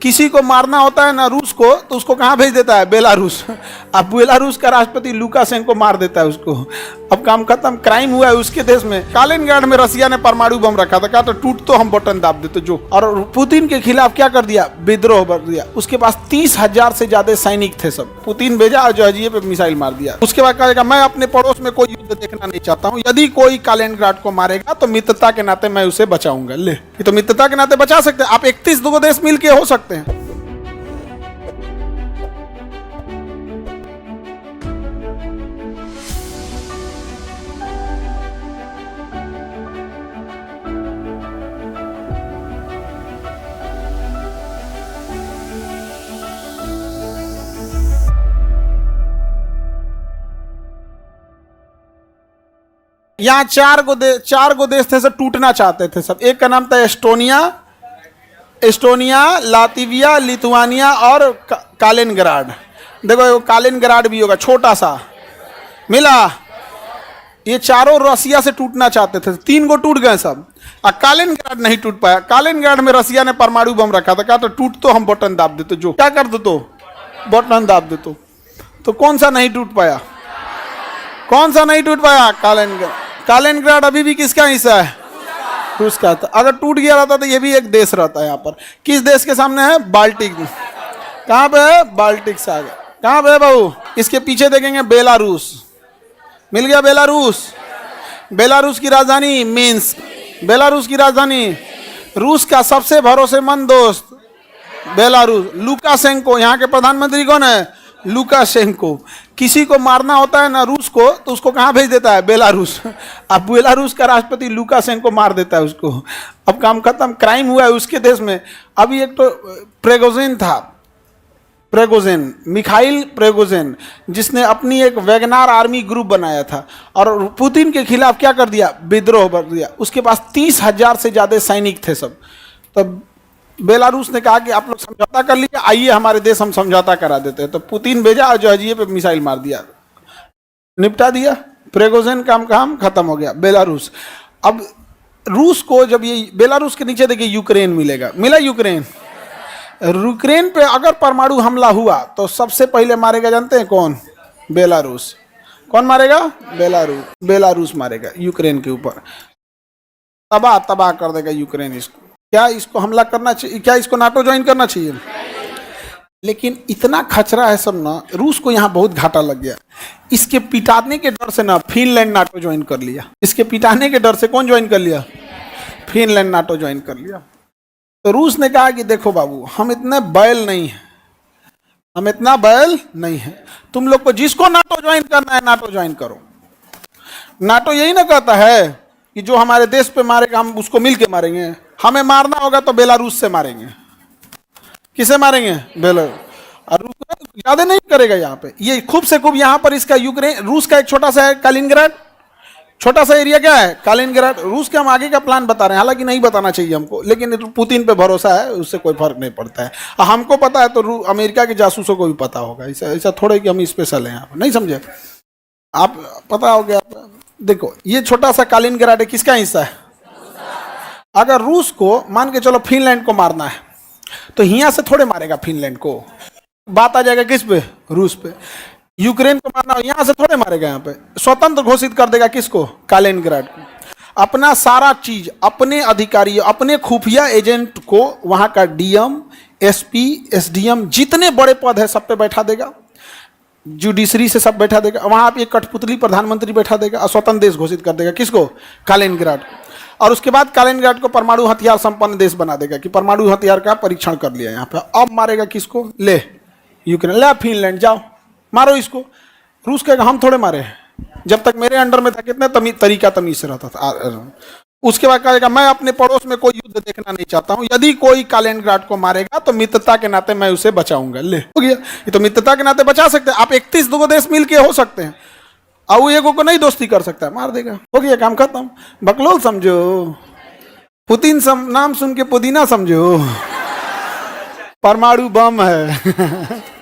किसी को मारना होता है ना रूस को, तो उसको कहाँ भेज देता है? बेलारूस। अब बेलारूस का राष्ट्रपति लुकाशेंको मार देता है उसको। अब काम खत्म, क्राइम हुआ है उसके देश में। कालिनग्राड में रसिया ने परमाणु बम रखा था, कहा तो टूट तो हम बटन दाब देते जो। और पुतिन के खिलाफ क्या कर दिया? विद्रोह कर दिया। उसके पास 30,000 से ज्यादा सैनिक थे सब। पुतिन भेजा और जॉर्जिया पे मिसाइल मार दिया। उसके बाद कहेगा मैं अपने पड़ोस में कोई युद्ध देखना नहीं चाहता हूँ, यदि कोई कालिनग्राड को मारेगा तो मित्रता के नाते मैं उसे बचाऊंगा। ले, ये तो मित्रता के नाते बचा सकते हैं आप। 31 दो देश मिलके हो सकते हैं। यहाँ चार गो देश थे सब टूटना चाहते थे सब। एक का नाम था एस्टोनिया, लातविया, लिथुआनिया और कालिनग्राड। देखो कालिनग्राड भी होगा, छोटा सा मिला। ये चारों रसिया से टूटना चाहते थे, 3 गो टूट गए सब। और कालिनग्राड नहीं टूट पाया। कालिनग्राड में रसिया ने परमाणु बम रखा था, कहा तो टूट तो हम बटन दाब देते जो। क्या कर दो? तो बटन दाब देते। तो कौन सा नहीं टूट पाया? कौन सा नहीं टूट पाया? कालिनग्राड अभी भी किसका हिस्सा है? रूस का था। अगर टूट गया रहता तो ये भी एक देश रहता है यहाँ पर। किस देश के सामने है? बाल्टिक। कहाँ पे है? बाल्टिक सागर। कहाँ पे है बाबू? इसके पीछे देखेंगे बेलारूस। मिल गया बेलारूस। बेलारूस की राजधानी मिन्स्क। बेलारूस की राजधानी। रूस का सबसे भरोसेमंद दोस्त बेलारूस। लुकाशेंको। यहाँ के प्रधानमंत्री कौन है? लुकाशेंको। किसी को मारना होता है ना रूस को, तो उसको कहाँ भेज देता है? बेलारूस। अब बेलारूस का राष्ट्रपति लुकाशेंको मार देता है उसको। अब काम खत्म, क्राइम हुआ है उसके देश में। अभी एक तो प्रेगोजिन था, मिखाइल प्रेगोजिन, जिसने अपनी एक वैगनार आर्मी ग्रुप बनाया था और पुतिन के खिलाफ क्या कर दिया? विद्रोह कर दिया। उसके पास 30,000 से ज्यादा सैनिक थे सब। तब बेलारूस ने कहा कि आप लोग समझौता कर लीजिए, आइए हमारे देश हम समझौता करा देते हैं। तो पुतिन भेजा और जॉर्जिया पे मिसाइल मार दिया, निपटा दिया। प्रेगोजिन काम खत्म हो गया। बेलारूस। अब रूस को जब ये बेलारूस के नीचे देखिए यूक्रेन मिलेगा, मिला यूक्रेन। यूक्रेन पे अगर परमाणु हमला हुआ तो सबसे पहले मारेगा, जानते हैं कौन? बेलारूस। कौन मारेगा? बेलारूस मारेगा यूक्रेन के ऊपर। तबाह कर देगा यूक्रेन इसको। क्या इसको हमला करना चाहिए? क्या इसको नाटो ज्वाइन करना चाहिए? लेकिन इतना खचरा है सब ना, रूस को यहाँ बहुत घाटा लग गया। इसके पिटाने के डर से ना फिनलैंड नाटो ज्वाइन कर लिया। इसके पिटाने के डर से कौन ज्वाइन कर लिया? फिनलैंड नाटो ज्वाइन कर लिया। तो रूस ने कहा कि देखो बाबू, हम इतने बैल नहीं है, तुम लोग को जिसको नाटो ज्वाइन करना है नाटो ज्वाइन करो। नाटो यही ना कहता है कि जो हमारे देश पे मारेगा हम उसको मिल के मारेंगे। हमें मारना होगा तो बेलारूस से मारेंगे। किसे मारेंगे? बेलारूस। और रूस ज्यादा नहीं करेगा यहाँ पे। ये खूब से खूब यहाँ पर इसका यूक्रेन, रूस का एक छोटा सा है कालिनग्राड, छोटा सा एरिया क्या है? कालिनग्राड। रूस के हम आगे का प्लान बता रहे हैं, हालांकि नहीं बताना चाहिए हमको, लेकिन पुतिन पे भरोसा है, उससे कोई फर्क नहीं पड़ता है। हमको पता है तो अमेरिका के जासूसों को भी पता होगा। ऐसा थोड़े कि हम स्पेशल हैं यहाँ पर, नहीं समझे आप? पता हो गया। देखो ये छोटा सा कालिनग्राड किसका हिस्सा है? अगर रूस को मान के चलो फिनलैंड को मारना है तो यहाँ से थोड़े मारेगा फिनलैंड को, बात आ जाएगा किस पे? रूस पे। यूक्रेन को मारना हो यहाँ से थोड़े मारेगा, यहाँ पे स्वतंत्र घोषित कर देगा किसको? कालिनग्राड को। अपना सारा चीज, अपने अधिकारी, अपने खुफिया एजेंट को वहां का डीएम, एसपी, एसडीएम, जितने बड़े पद है सब पे बैठा देगा। जुडिशरी से सब बैठा देगा। वहां पे एक कठपुतली प्रधानमंत्री बैठा देगा और स्वतंत्र देश घोषित कर देगा किसको? कालिनग्राड को। और उसके बाद कालिनग्राड को परमाणु हथियार संपन्न देश बना देगा कि परमाणु हथियार का परीक्षण कर लिया यहाँ पे। अब मारेगा किसको? ले यूक्रेन। ले फिनलैंड, जाओ मारो इसको। रूस कहेगा हम थोड़े मारे हैं, जब तक मेरे अंडर में था कितने तरीका तमीज से रहता था। उसके बाद कहेगा मैं अपने पड़ोस में कोई युद्ध देखना नहीं चाहता हूँ, यदि कोई कालिनग्राड को मारेगा तो मित्रता के नाते मैं उसे बचाऊंगा। ले, हो गया। ये तो मित्रता के नाते बचा सकते हैं आप। 31 दो देश मिल के हो सकते हैं, और वो एगो को नहीं दोस्ती कर सकता है, मार देगा। हो गया, काम खत्म। बकलोल समझो, पुतिन नाम सुन के पुदीना समझो, परमाणु बम है।